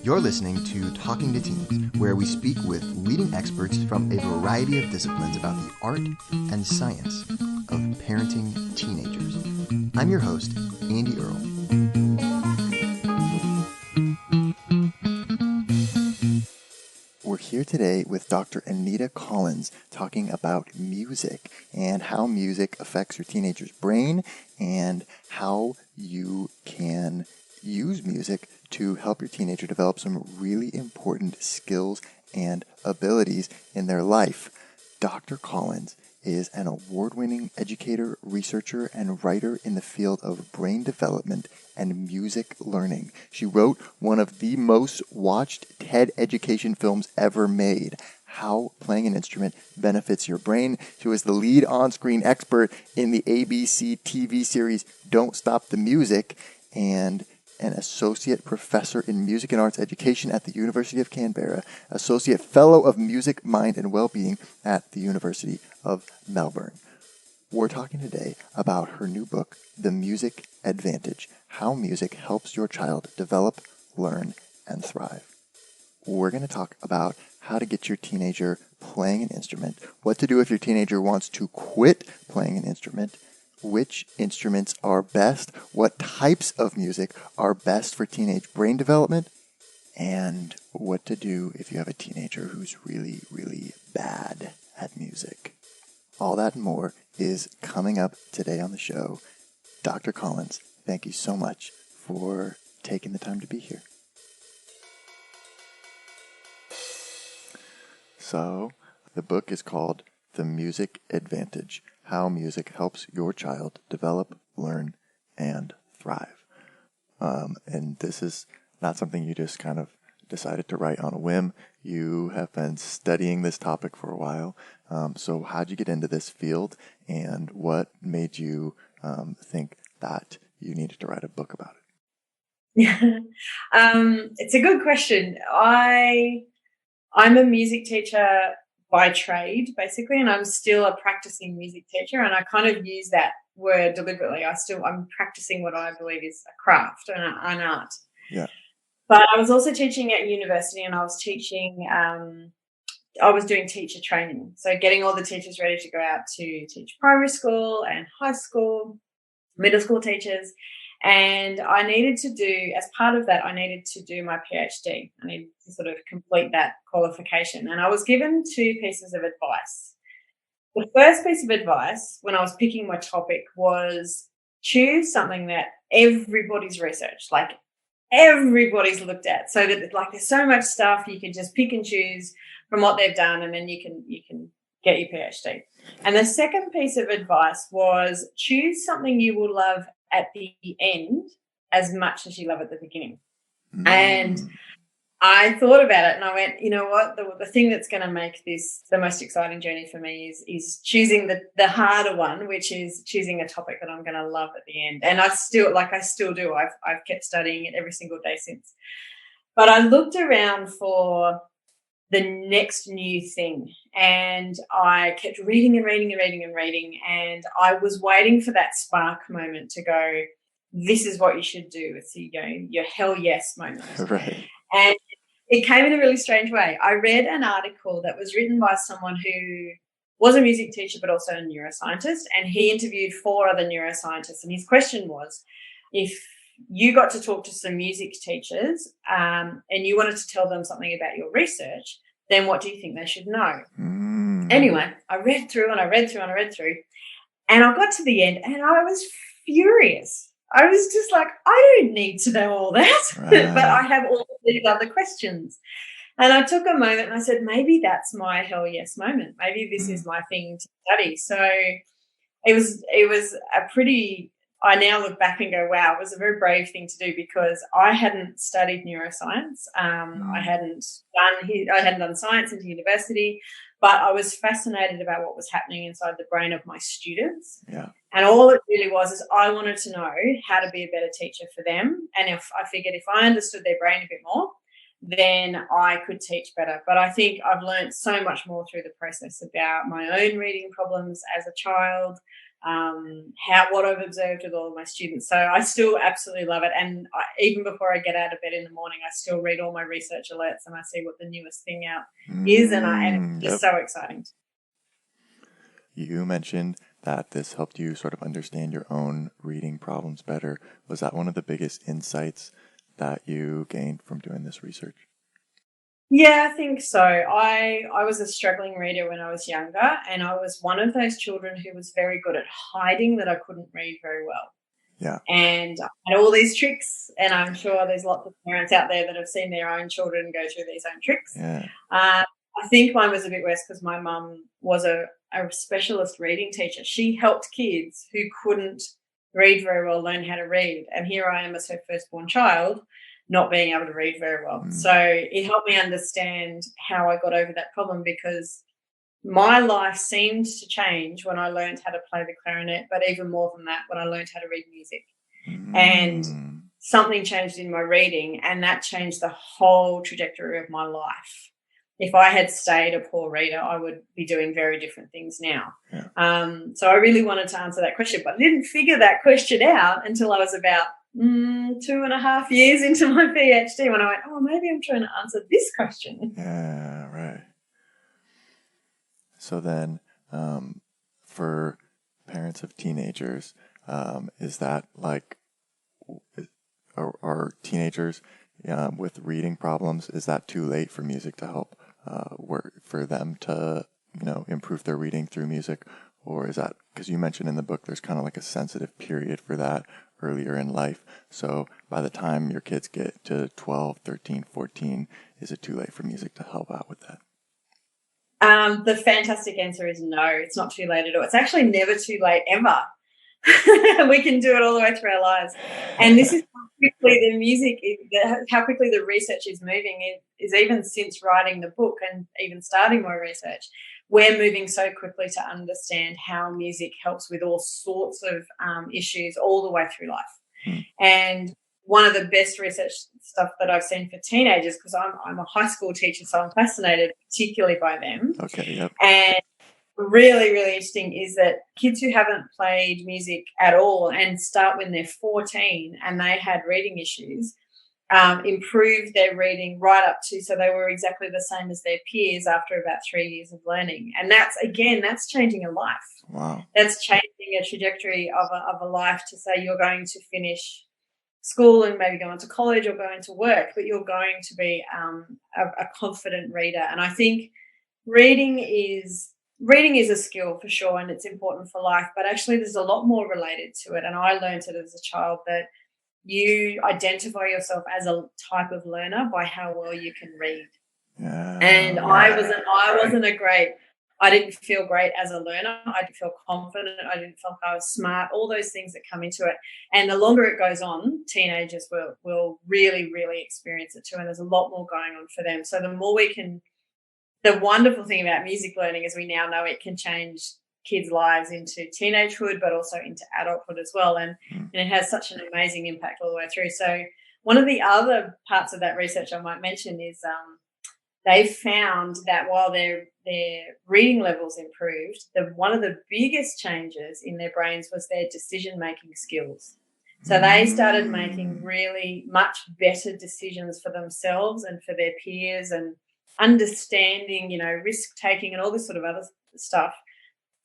You're listening to Talking to Teens, where we speak with leading experts from a variety of disciplines about the art and science of parenting teenagers. I'm your host, Andy Earle. We're here today with Dr. Anita Collins talking about music and how music affects your teenager's brain and how you can use music to help your teenager develop some really important skills and abilities in their life. Dr. Collins is an award-winning educator, researcher, and writer in the field of brain development and music learning. She wrote one of the most watched TED education films ever made, How Playing an Instrument Benefits Your Brain. She was the lead on-screen expert in the ABC TV series Don't Stop the Music, and an associate professor in music and arts education at the University of Canberra, associate fellow of music, mind, and well-being at the University of Melbourne. We're talking today about her new book, The Music Advantage: How Music Helps Your Child Develop, Learn, and Thrive. We're going to talk about how to get your teenager playing an instrument, what to do if your teenager wants to quit playing an instrument, which instruments are best, what types of music are best for teenage brain development, and what to do if you have a teenager who's really, really bad at music. All that and more is coming up today on the show. Dr. Collins, thank you so much for taking the time to be here. So, the book is called The Music Advantage: How Music Helps Your Child Develop, Learn, and Thrive. And this is not something you just kind of decided to write on a whim. You have been studying this topic for a while. So how'd you get into this field, and what made you think that you needed to write a book about it? It's a good question. I'm a music teacher by trade, basically, and I'm still a practicing music teacher, and I kind of use that word deliberately. I'm practicing what I believe is a craft and an art. Yeah. But I was also teaching at university, and I was doing teacher training. So getting all the teachers ready to go out to teach primary school and high school, middle school teachers. And I needed to do, as part of that, I needed to do my PhD. I needed to sort of complete that qualification. And I was given two pieces of advice. The first piece of advice, when I was picking my topic, was choose something that everybody's researched, like everybody's looked at, so that like there's so much stuff you can just pick and choose from what they've done, and then you can get your PhD. And the second piece of advice was choose something you will love at the end as much as you love at the beginning. And I thought about it, and I went, you know what, the thing that's going to make this the most exciting journey for me is choosing the harder one, which is choosing a topic that I'm going to love at the end. And I still do. I've kept studying it every single day since. But I looked around for the next new thing, and I kept reading, and I was waiting for that spark moment to go, this is what you should do. It's your hell yes moment. Right. And it came in a really strange way. I read an article that was written by someone who was a music teacher but also a neuroscientist, and he interviewed 4 other neuroscientists, and his question was, if you got to talk to some music teachers and you wanted to tell them something about your research, then what do you think they should know? Anyway, I read through, and I got to the end, and I was furious. I was just like, I don't need to know all that, right. But I have all of these other questions. And I took a moment and I said, maybe that's my hell yes moment. Maybe this is my thing to study. So it was a pretty, I now look back and go, wow, it was a very brave thing to do, because I hadn't studied neuroscience. I hadn't done science into university, but I was fascinated about what was happening inside the brain of my students. Yeah. And all it really was is I wanted to know how to be a better teacher for them. And if I figured if I understood their brain a bit more, then I could teach better. But I think I've learned so much more through the process about my own reading problems as a child, what I've observed with all of my students. So I still absolutely love it. And even before I get out of bed in the morning, I still read all my research alerts and I see what the newest thing out is. And it's just so exciting. You mentioned that this helped you sort of understand your own reading problems better. Was that one of the biggest insights that you gained from doing this research? Yeah, I think so. I was a struggling reader when I was younger, and I was one of those children who was very good at hiding that I couldn't read very well. Yeah. And I had all these tricks, and I'm sure there's lots of parents out there that have seen their own children go through these own tricks. Yeah. I think mine was a bit worse because my mum was a specialist reading teacher. She helped kids who couldn't read very well learn how to read. And here I am as her firstborn child, not being able to read very well. So it helped me understand how I got over that problem, because my life seemed to change when I learned how to play the clarinet, but even more than that, when I learned how to read music. And something changed in my reading, and that changed the whole trajectory of my life. If I had stayed a poor reader, I would be doing very different things now. Yeah. So I really wanted to answer that question, but I didn't figure that question out until I was about 2.5 years into my PhD, when I went, oh, maybe I'm trying to answer this question. Yeah, right. So then, for parents of teenagers, is that like, are teenagers with reading problems, is that too late for music to help work for them to, improve their reading through music? Or is that, because you mentioned in the book there's kind of like a sensitive period for that earlier in life. So by the time your kids get to 12, 13, 14, is it too late for music to help out with that? The fantastic answer is no, it's not too late at all. It's actually never too late ever. We can do it all the way through our lives. And this is how quickly the music how quickly the research is moving. It is, even since writing the book and even starting my research, we're moving so quickly to understand how music helps with all sorts of issues all the way through life. And one of the best research stuff that I've seen for teenagers, because I'm a high school teacher, so I'm fascinated particularly by them. Okay, yep. And really, really interesting is that kids who haven't played music at all and start when they're 14 and they had reading issues, improved their reading right up to, so they were exactly the same as their peers after about 3 years of learning. And that's changing a life. Wow. That's changing a trajectory of a life, to say you're going to finish school and maybe go into college or go into work, but you're going to be a confident reader. And I think reading is a skill for sure, and it's important for life, but actually there's a lot more related to it. And I learned it as a child, that you identify yourself as a type of learner by how well you can read. And I didn't feel great as a learner. I didn't feel confident. I didn't feel like I was smart, all those things that come into it. And the longer it goes on, teenagers will really, really experience it too. And there's a lot more going on for them. So the wonderful thing about music learning is we now know it can change kids' lives into teenagehood, but also into adulthood as well. And it has such an amazing impact all the way through. So one of the other parts of that research I might mention is they found that while their reading levels improved, one of the biggest changes in their brains was their decision-making skills. So they started making really much better decisions for themselves and for their peers, and understanding, risk-taking and all this sort of other stuff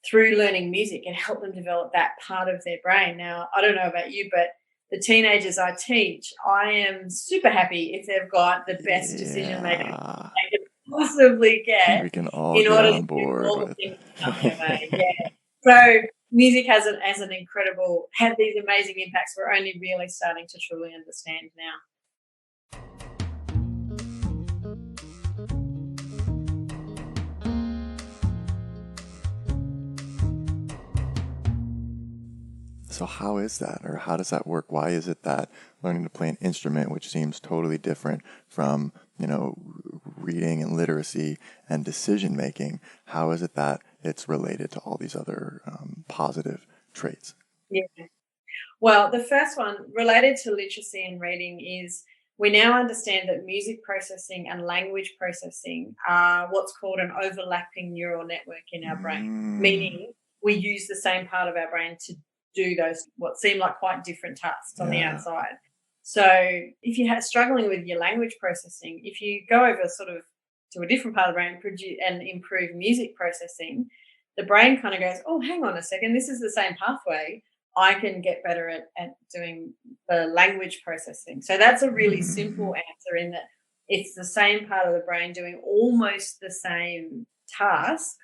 through learning music. It helped them develop that part of their brain. Now, I don't know about you, but the teenagers I teach, I am super happy if they've got the best decision making they can possibly get. We can all in order on board to do all the things yeah. So music has an incredible, had these amazing impacts we're only really starting to truly understand now. So how is that, or how does that work? Why is it that learning to play an instrument, which seems totally different from, reading and literacy and decision making, how is it that it's related to all these other positive traits? Yeah. Well, the first one related to literacy and reading is we now understand that music processing and language processing are what's called an overlapping neural network in our brain, meaning we use the same part of our brain to do those what seem like quite different tasks on the outside. So if you're struggling with your language processing, if you go over sort of to a different part of the brain and improve music processing, the brain kind of goes, oh, hang on a second, this is the same pathway. I can get better at doing the language processing. So that's a really simple answer in that it's the same part of the brain doing almost the same task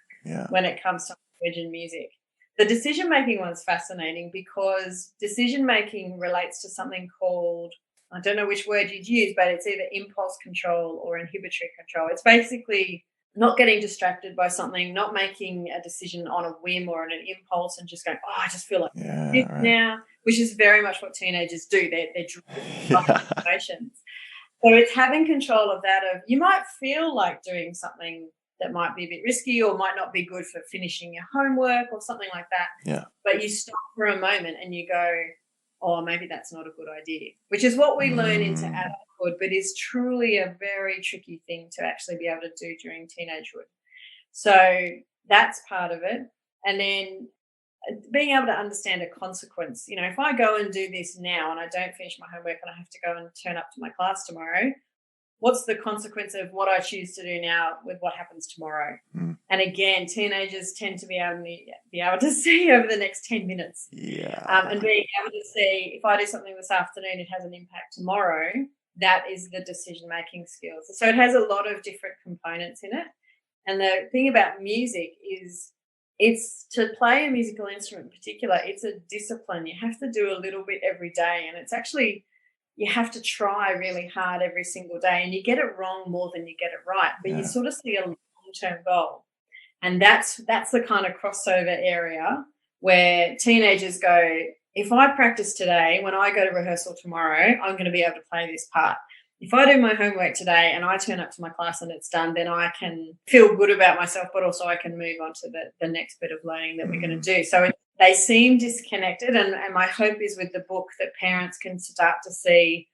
when it comes to language and music. The decision-making one's fascinating because decision-making relates to something called, I don't know which word you'd use, but it's either impulse control or inhibitory control. It's basically not getting distracted by something, not making a decision on a whim or on an impulse and just going, oh, I just feel like this now, which is very much what teenagers do. They're driven by emotions. So it's having control of that. Of you might feel like doing something that might be a bit risky or might not be good for finishing your homework or something like that. Yeah. But you stop for a moment and you go, oh, maybe that's not a good idea, which is what we learn into adulthood, but is truly a very tricky thing to actually be able to do during teenagehood. So that's part of it. And then being able to understand a consequence. You know, if I go and do this now and I don't finish my homework and I have to go and turn up to my class tomorrow, what's the consequence of what I choose to do now with what happens tomorrow? And again, teenagers tend to be able to see over the next 10 minutes. And being able to see if I do something this afternoon, it has an impact tomorrow. That is the decision-making skills. So it has a lot of different components in it. And the thing about music is it's to play a musical instrument in particular, it's a discipline. You have to do a little bit every day. And it's actually, you have to try really hard every single day, and you get it wrong more than you get it right, but you sort of see a long-term goal. And that's the kind of crossover area where teenagers go, if I practice today, when I go to rehearsal tomorrow, I'm going to be able to play this part. If I do my homework today and I turn up to my class and it's done, then I can feel good about myself, but also I can move on to the next bit of learning that we're going to do. So they seem disconnected, and my hope is with the book that parents can start to see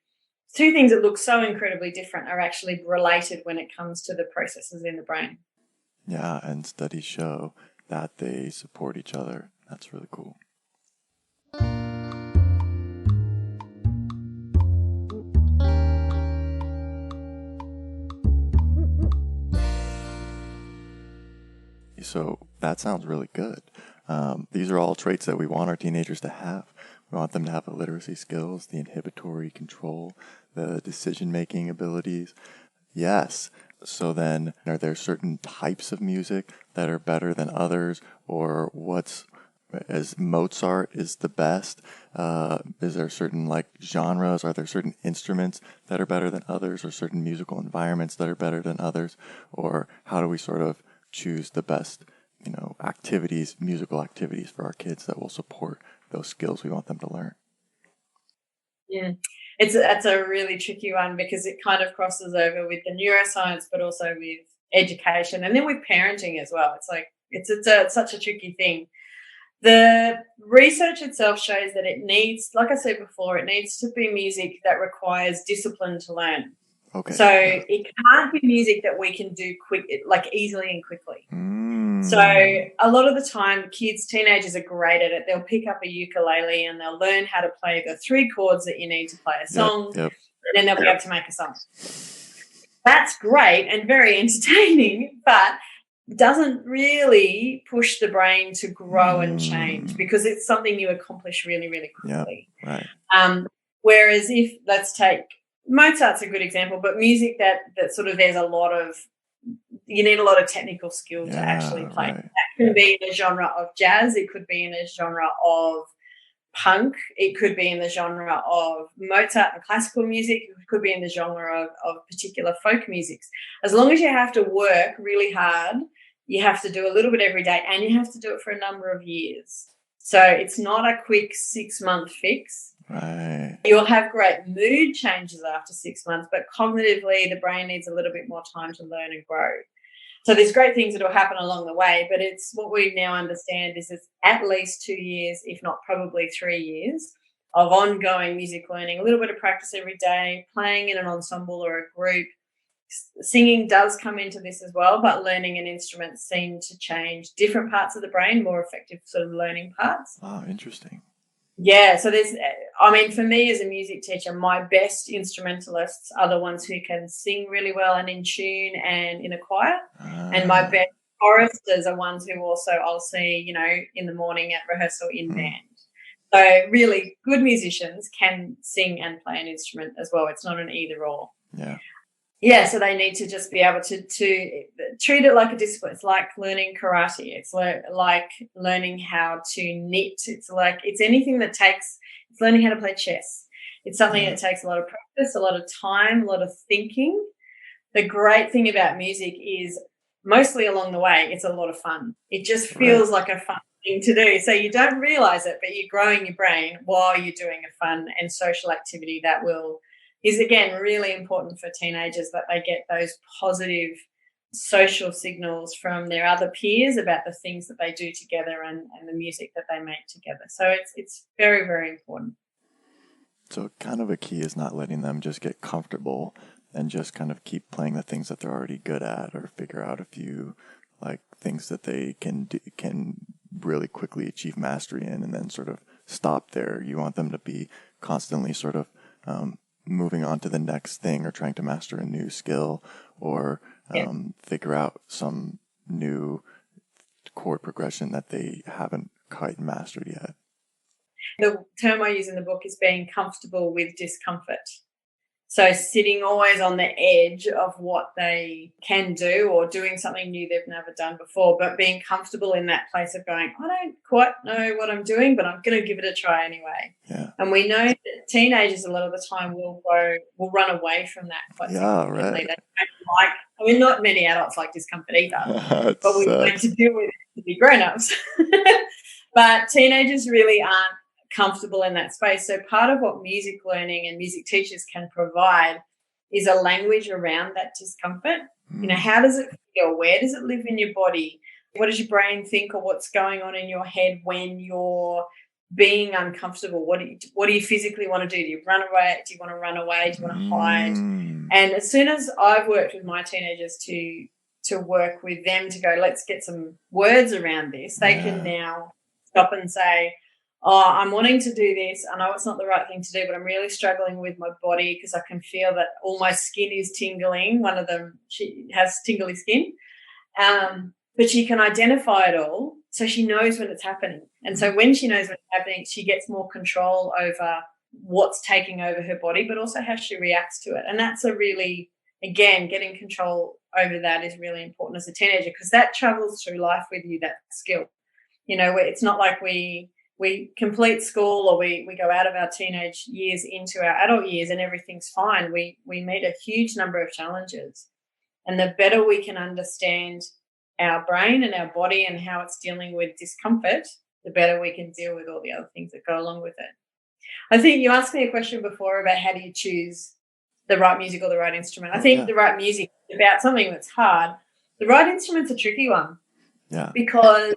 two things that look so incredibly different are actually related when it comes to the processes in the brain. Yeah, and studies show that they support each other. That's really cool. So that sounds really good. These are all traits that we want our teenagers to have. We want them to have the literacy skills, the inhibitory control, the decision-making abilities. Yes. So then, are there certain types of music that are better than others, or as Mozart is the best? Is there certain genres? Are there certain instruments that are better than others, or certain musical environments that are better than others? Or how do we sort of choose the best, musical activities for our kids that will support those skills we want them to learn? Yeah, that's a really tricky one because it kind of crosses over with the neuroscience, but also with education, and then with parenting as well. It's such a tricky thing. The research itself shows that it needs, like I said before, it needs to be music that requires discipline to learn. Okay. So it can't be music that we can do easily and quickly. So a lot of the time, teenagers are great at it. They'll pick up a ukulele and they'll learn how to play the 3 chords that you need to play a song, and then they'll be able to make a song. That's great and very entertaining, but doesn't really push the brain to grow and change because it's something you accomplish really, really quickly. Yep, right. Whereas let's take Mozart's a good example, but music that sort of you need a lot of technical skill to actually play. Right. That can be in a genre of jazz. It could be in a genre of punk. It could be in the genre of Mozart and classical music. It could be in the genre of particular folk musics. As long as you have to work really hard, you have to do a little bit every day, and you have to do it for a number of years. So it's not a quick 6-month fix. Right. You'll have great mood changes after 6 months, but cognitively the brain needs a little bit more time to learn and grow. So there's great things that will happen along the way, but it's what we now understand is it's at least 2 years, if not probably 3 years, of ongoing music learning, a little bit of practice every day, playing in an ensemble or a group, singing does come into this as well, but learning an instrument seemed to change different parts of the brain, more effective sort of learning parts. Oh, interesting. Yeah, so I mean, for me as a music teacher, my best instrumentalists are the ones who can sing really well and in tune and in a choir. And my best choristers are ones who also I'll see, in the morning at rehearsal in band. So really good musicians can sing and play an instrument as well. It's not an either or. Yeah. Yeah, so they need to just be able to treat it like a discipline. It's like learning karate. It's like learning how to knit. It's anything that takes. It's learning how to play chess. It's something that takes a lot of practice, a lot of time, a lot of thinking. The great thing about music is mostly along the way, it's a lot of fun. It just feels like a fun thing to do. So you don't realize it, but you're growing your brain while you're doing a fun and social activity that is again really important for teenagers, that they get those positive social signals from their other peers about the things that they do together and the music that they make together. So it's very, very important. So kind of a key is not letting them just get comfortable and just kind of keep playing the things that they're already good at, or figure out a few like things that they can really quickly achieve mastery in, and then sort of stop there. You want them to be constantly sort of moving on to the next thing, or trying to master a new skill, or figure out some new chord progression that they haven't quite mastered yet. The term I use in the book is being comfortable with discomfort. So sitting always on the edge of what they can do, or doing something new they've never done before, but being comfortable in that place of going, I don't quite know what I'm doing, but I'm going to give it a try anyway. Yeah. And we know that teenagers a lot of the time will run away from that quite significantly. Right. They don't not many adults like discomfort either, but we need to deal with it to be grown-ups. But teenagers really aren't comfortable in that space. So part of what music learning and music teachers can provide is a language around that discomfort. How does it feel? Where does it live in your body? What does your brain think, or what's going on in your head when you're being uncomfortable? What do you physically want to do? Do you run away? Do you want to run away? Do you want to hide? And as soon as I've worked with my teenagers to work with them to go, let's get some words around this, they can now stop and say, I'm wanting to do this. I know it's not the right thing to do, but I'm really struggling with my body because I can feel that all my skin is tingling. One of them, she has tingly skin, but she can identify it all, so she knows when it's happening. And so when she knows when it's happening, she gets more control over what's taking over her body, but also how she reacts to it. And that's again, getting control over that is really important as a teenager, because that travels through life with you, that skill. It's not like we complete school, or we go out of our teenage years into our adult years and everything's fine. We meet a huge number of challenges, and the better we can understand our brain and our body and how it's dealing with discomfort, the better we can deal with all the other things that go along with it. I think you asked me a question before about how do you choose the right music or the right instrument. I think the right music is about something that's hard. The right instrument's a tricky one. Yeah. Because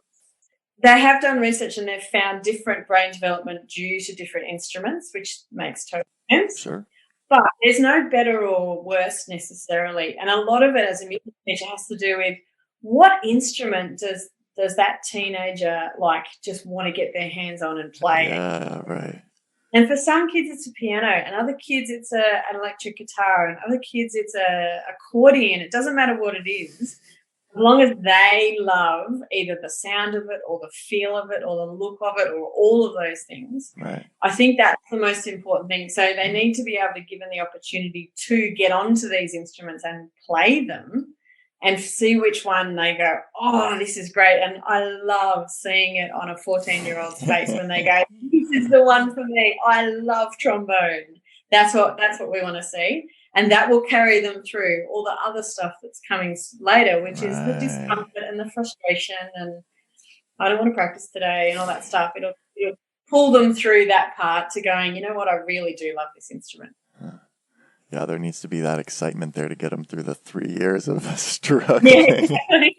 they have done research and they've found different brain development due to different instruments, which makes total sense. Sure. But there's no better or worse necessarily. And a lot of it as a music teacher has to do with what instrument does that teenager just want to get their hands on and play. Yeah, right. And for some kids it's a piano, and other kids it's an electric guitar, and other kids it's a accordion. It doesn't matter what it is. As long as they love either the sound of it or the feel of it or the look of it or all of those things, right. I think that's the most important thing. So they need to be able to give them the opportunity to get onto these instruments and play them and see which one they go, oh, this is great. And I love seeing it on a 14-year-old's face when they go, this is the one for me. I love trombone. That's what we want to see. And that will carry them through all the other stuff that's coming later, which is the discomfort and the frustration and I don't want to practice today and all that stuff. It'll pull them through that part to going, you know what, I really do love this instrument. Yeah, there needs to be that excitement there to get them through the 3 years of struggling. Yeah, exactly.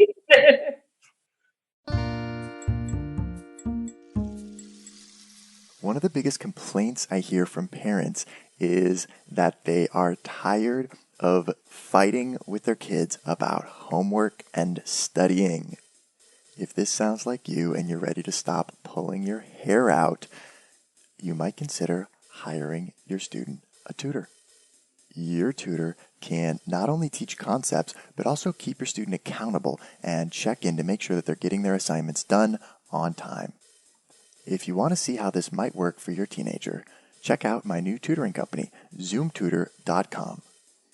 One of the biggest complaints I hear from parents is that they are tired of fighting with their kids about homework and studying. If this sounds like you and you're ready to stop pulling your hair out, you might consider hiring your student a tutor. Your tutor can not only teach concepts, but also keep your student accountable and check in to make sure that they're getting their assignments done on time. If you want to see how this might work for your teenager, check out my new tutoring company, zoomtutor.com.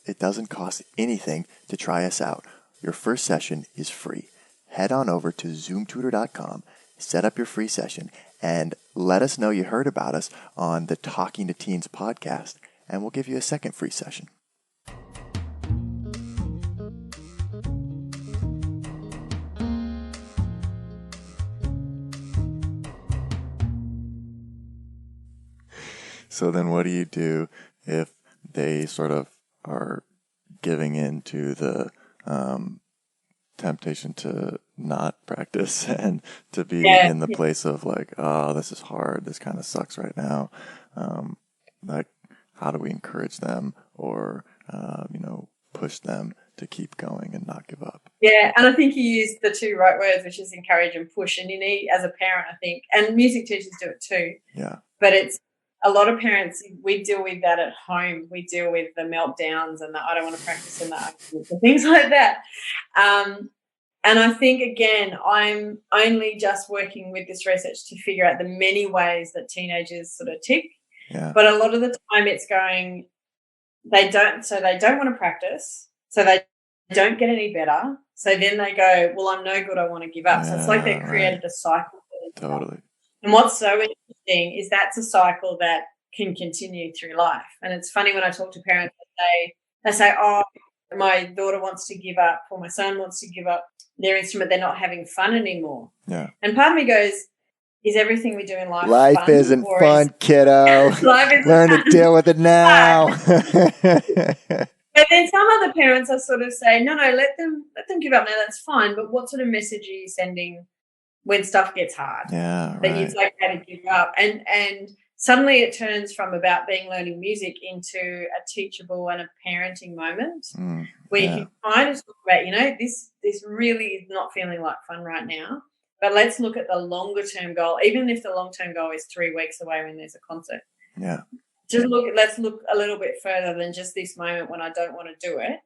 It doesn't cost anything to try us out. Your first session is free. Head on over to zoomtutor.com, set up your free session, and let us know you heard about us on the Talking to Teens podcast, and we'll give you a second free session. So then what do you do if they sort of are giving in to the temptation to not practice and to be in the place of like, oh, this is hard, this kind of sucks right now? Like, how do we encourage them or, push them to keep going and not give up? Yeah, and I think you used the two right words, which is encourage and push. And you need, as a parent, I think, and music teachers do it too. Yeah. But it's a lot of parents, we deal with that at home. We deal with the meltdowns and the I don't want to practice and the things like that. And I think, again, I'm only just working with this research to figure out the many ways that teenagers sort of tick. Yeah. But a lot of the time it's going, they don't want to practice, so they don't get any better. So then they go, well, I'm no good, I want to give up. So it's like they've created a cycle for themselves. Totally. And what's so interesting is that's a cycle that can continue through life. And it's funny when I talk to parents, they say, oh, my daughter wants to give up or my son wants to give up their instrument, they're not having fun anymore. Yeah. And part of me goes, is everything we do in life Life fun, isn't fun, kiddo. Life isn't Learn fun. to deal with it now. But then some other parents are sort of saying, no, let them give up now, that's fine. But what sort of message are you sending when stuff gets hard? Yeah, right. That it's okay to give up. And suddenly it turns from about being learning music into a teachable and a parenting moment where you can kind of talk about, this really is not feeling like fun right now. But let's look at the longer term goal, even if the long term goal is 3 weeks away when there's a concert. Yeah. Let's look a little bit further than just this moment when I don't want to do it.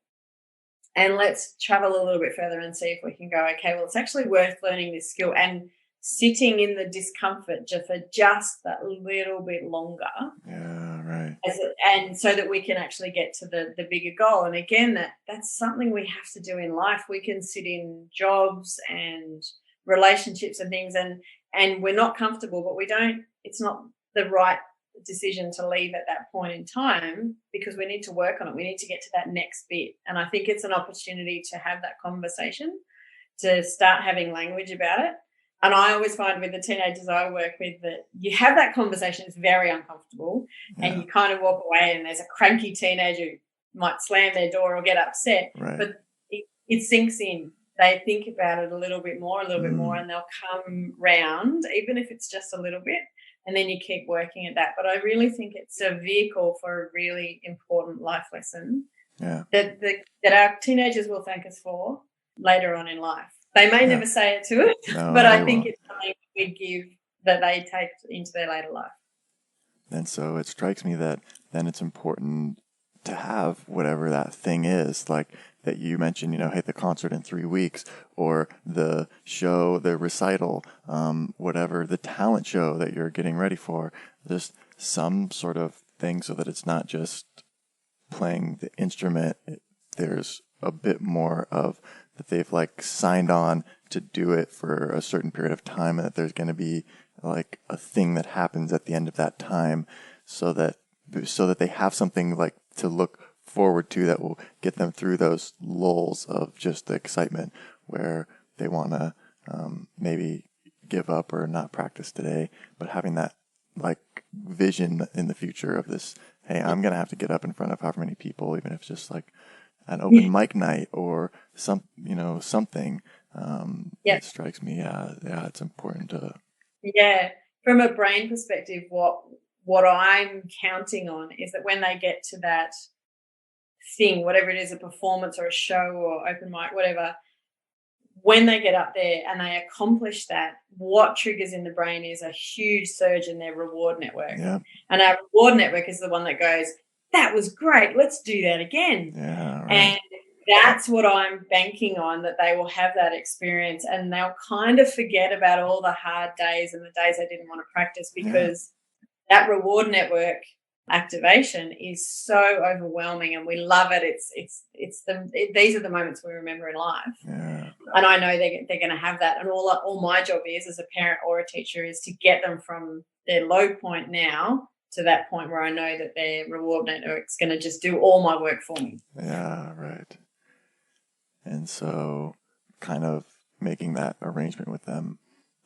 And let's travel a little bit further and see if we can go, okay, well, it's actually worth learning this skill and sitting in the discomfort for just that little bit longer. Yeah, right. And so that we can actually get to the bigger goal. And again, that's something we have to do in life. We can sit in jobs and relationships and things and we're not comfortable, but it's not the right decision to leave at that point in time because we need to work on it. We need to get to that next bit. And I think it's an opportunity to have that conversation, to start having language about it. And I always find with the teenagers I work with that you have that conversation, it's very uncomfortable and you kind of walk away and there's a cranky teenager who might slam their door or get upset, but it sinks in. They think about it a little bit more, and they'll come round, even if it's just a little bit, and then you keep working at that. But I really think it's a vehicle for a really important life lesson that our teenagers will thank us for later on in life. They may never say it to us, but I think it's something we give that they take into their later life. And so it strikes me that then it's important to have whatever that thing is, like that you mentioned, hey, the concert in 3 weeks or the show, the recital, whatever, the talent show that you're getting ready for, just some sort of thing so that it's not just playing the instrument. There's a bit more of that they've like signed on to do it for a certain period of time and that there's going to be like a thing that happens at the end of that time so that they have something like to look forward to that will get them through those lulls of just the excitement where they want to maybe give up or not practice today, but having that like vision in the future of this, hey, I'm going to have to get up in front of however many people, even if it's just like an open mic night or something. It strikes me, it's important to. Yeah, from a brain perspective, what I'm counting on is that when they get to that thing, whatever it is, a performance or a show or open mic, whatever, when they get up there and they accomplish that, what triggers in the brain is a huge surge in their reward network. Yeah. And our reward network is the one that goes, that was great, let's do that again. Yeah, right. And that's what I'm banking on, that they will have that experience and they'll kind of forget about all the hard days and the days they didn't want to practice, because that reward network activation is so overwhelming and we love it. These are the moments we remember in life. Yeah. And I know they're going to have that. And all my job is, as a parent or a teacher, is to get them from their low point now to that point where I know that their reward network's going to just do all my work for me. Yeah, right. And so kind of making that arrangement with them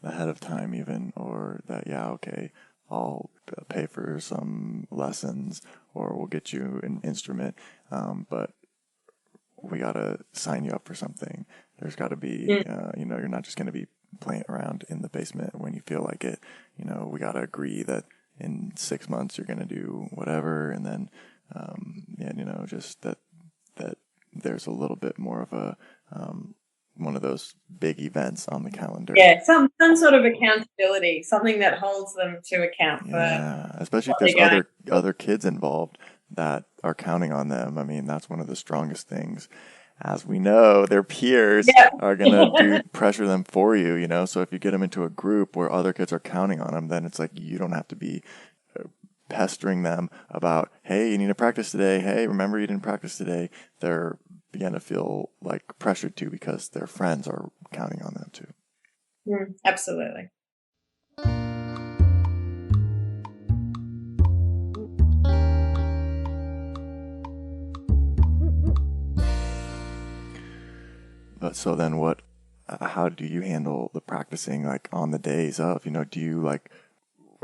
ahead of time even, or that, yeah, okay, I'll pay for some lessons or we'll get you an instrument, but we got to sign you up for something. There's got to be, you're not just going to be playing around in the basement when you feel like it. We got to agree that in 6 months you're going to do whatever, and then, just that there's a little bit more of a one of those big events on the calendar. Yeah, some sort of accountability, something that holds them to account for. Yeah, especially if there's other kids involved that are counting on them. I mean, that's one of the strongest things. As we know, their peers are going to pressure them for you, So if you get them into a group where other kids are counting on them, then it's like you don't have to be pestering them about, hey, you need to practice today. Hey, remember you didn't practice today. They're begin to feel like pressured to because their friends are counting on them too. Absolutely. But so then how do you handle the practicing, like on the days of, do you like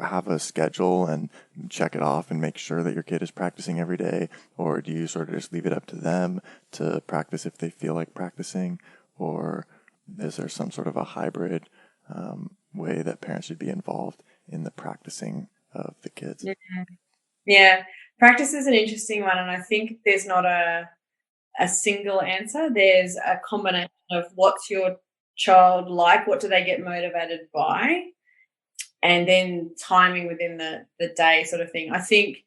have a schedule and check it off and make sure that your kid is practicing every day? Or do you sort of just leave it up to them to practice if they feel like practicing? Or is there some sort of a hybrid way that parents should be involved in the practicing of the kids? Yeah. Practice is an interesting one. And I think there's not a single answer. There's a combination of what's your child like, what do they get motivated by, and then timing within the day sort of thing. I think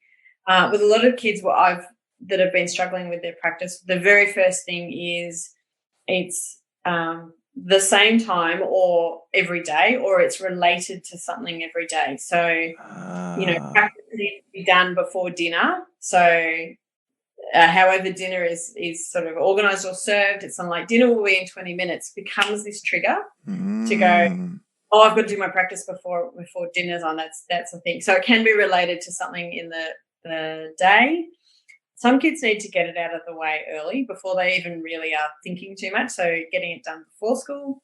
with a lot of kids that have been struggling with their practice, the very first thing is it's the same time or every day, or it's related to something every day. So, practice needs to be done before dinner. So however dinner is sort of organised or served, it's something like dinner will be in 20 minutes, becomes this trigger to go, oh, I've got to do my practice before dinner's on. That's the thing. So it can be related to something in the day. Some kids need to get it out of the way early before they even really are thinking too much. So getting it done before school.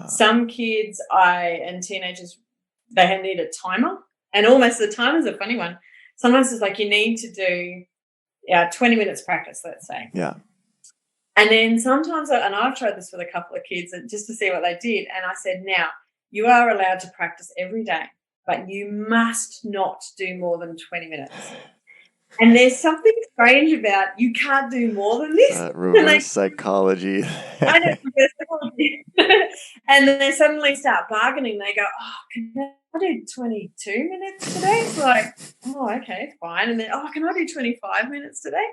Some kids and teenagers, they need a timer. And almost the timer's a funny one. Sometimes it's like you need to do 20 minutes practice, let's say. Yeah. And then sometimes, and I've tried this with a couple of kids just to see what they did. And I said, now, you are allowed to practice every day, but you must not do more than 20 minutes. And there's something strange about you can't do more than this. Reverse psychology. I know, reverse psychology. And then they suddenly start bargaining. They go, oh, can I do 22 minutes today? It's like, oh, okay, fine. And then, oh, can I do 25 minutes today?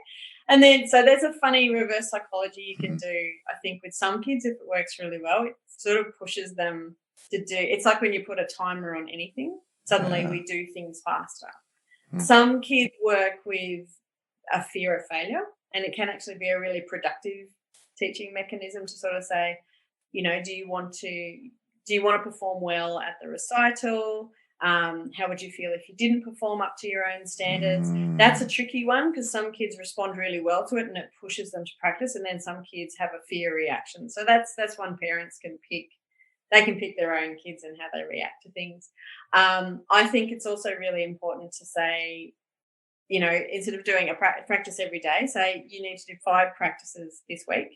And then, so there's a funny reverse psychology you can do, I think, with some kids. If it works really well, it sort of pushes them to do, it's like when you put a timer on anything, suddenly we do things faster. Some kids work with a fear of failure, and it can actually be a really productive teaching mechanism to sort of say, do you want to perform well at the recital? How would you feel if you didn't perform up to your own standards? That's a tricky one because some kids respond really well to it and it pushes them to practice, and then some kids have a fear reaction. So that's one parents can pick. They can pick their own kids and how they react to things. I think it's also really important to say, instead of doing a practice every day, say you need to do 5 practices this week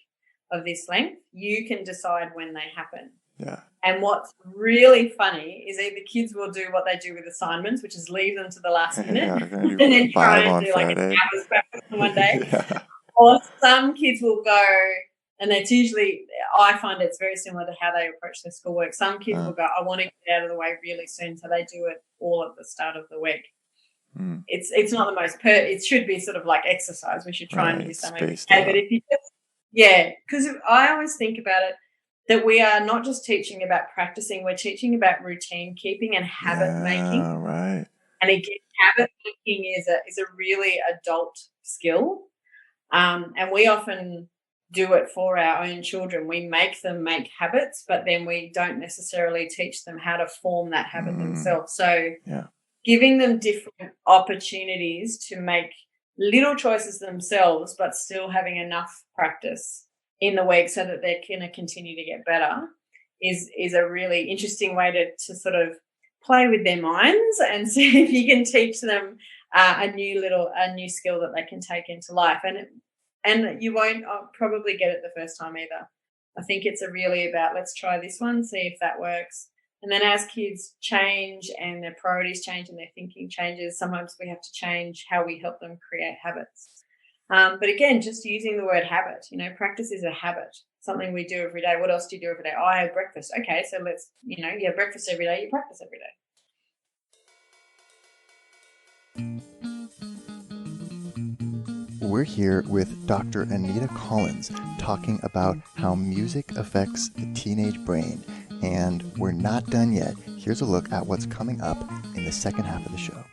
of this length. You can decide when they happen. Yeah. And what's really funny is either kids will do what they do with assignments, which is leave them to the last minute Yeah, we're gonna do and then try 5 and on do like an Friday. hour's practice in one day. Yeah. Or some kids will go, and it's usually, I find it's very similar to how they approach their schoolwork. Some kids will go, I want to get out of the way really soon, so they do it all at the start of the week. It's not the most it should be sort of like exercise. We should try and do something every day. But if you just, because I always think about it that we are not just teaching about practicing, we're teaching about routine keeping and habit making. Right. And again, habit making is a really adult skill. And we often do it for our own children. We make them make habits, but then we don't necessarily teach them how to form that habit themselves. So giving them different opportunities to make little choices themselves, but still having enough practice in the week so that they're going to continue to get better is a really interesting way to sort of play with their minds and see if you can teach them a new skill that they can take into life. And you won't probably get it the first time either. I think it's really about let's try this one, see if that works. And then as kids change and their priorities change and their thinking changes, sometimes we have to change how we help them create habits. But again, just using the word habit, practice is a habit, something we do every day. What else do you do every day? Oh, I have breakfast. Okay, so let's, you have breakfast every day, you practice every day. We're here with Dr. Anita Collins talking about how music affects the teenage brain. And we're not done yet. Here's a look at what's coming up in the second half of the show.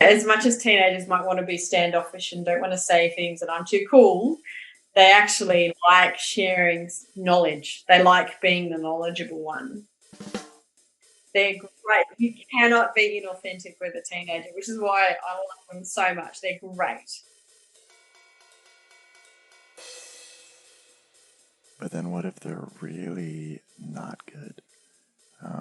As much as teenagers might want to be standoffish and don't want to say things that I'm too cool, they actually like sharing knowledge. They like being the knowledgeable one. They're great. You cannot be inauthentic with a teenager, which is why I love them so much. They're great. But then what if they're really not good? I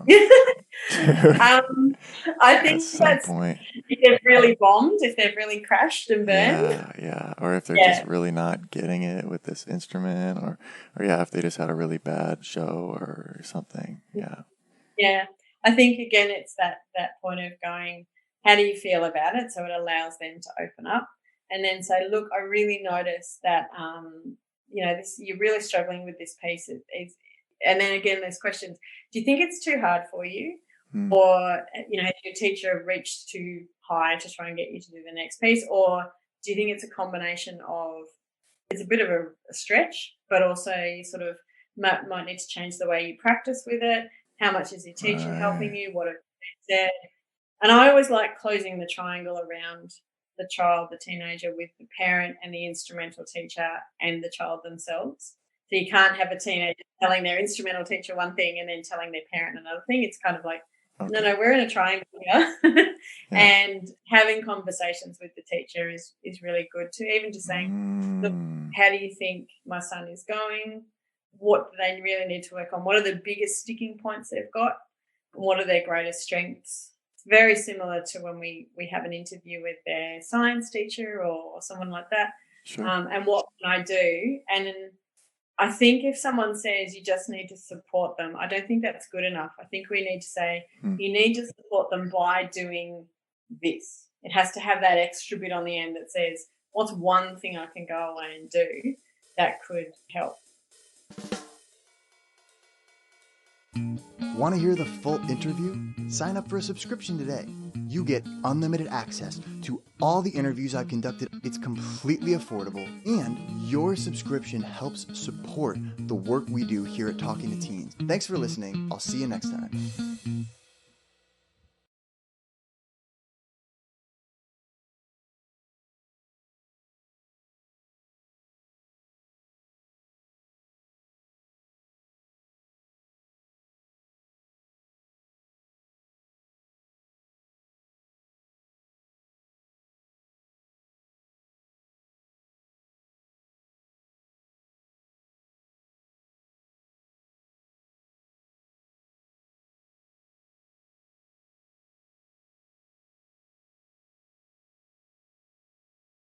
think that's point. If they've really bombed, if they've really crashed and burned. Yeah. Or if they're just really not getting it with this instrument or if they just had a really bad show or something. Yeah. I think, again, it's that point of going, how do you feel about it? So it allows them to open up and then say, look, I really noticed that, this, you're really struggling with this piece. And then again, there's questions. Do you think it's too hard for you? Or, has your teacher reached too high to try and get you to do the next piece? Or do you think it's a combination of, it's a bit of a stretch, but also you sort of might need to change the way you practice with it? How much is your teacher helping you? What have they said? And I always like closing the triangle around the child, the teenager, with the parent and the instrumental teacher and the child themselves. So you can't have a teenager telling their instrumental teacher one thing and then telling their parent another thing. It's kind of like, no, we're in a triangle here. And having conversations with the teacher is really good too. Even just saying, look, how do you think my son is going? What do they really need to work on? What are the biggest sticking points they've got? What are their greatest strengths? It's very similar to when we have an interview with their science teacher or someone like that. Sure. And what can I do? And I think if someone says you just need to support them, I don't think that's good enough. I think we need to say you need to support them by doing this. It has to have that extra bit on the end that says, what's one thing I can go away and do that could help? Want to hear the full interview? Sign up for a subscription today. You get unlimited access to all the interviews I've conducted. It's completely affordable, and your subscription helps support the work we do here at Talking to Teens. Thanks for listening. I'll see you next time.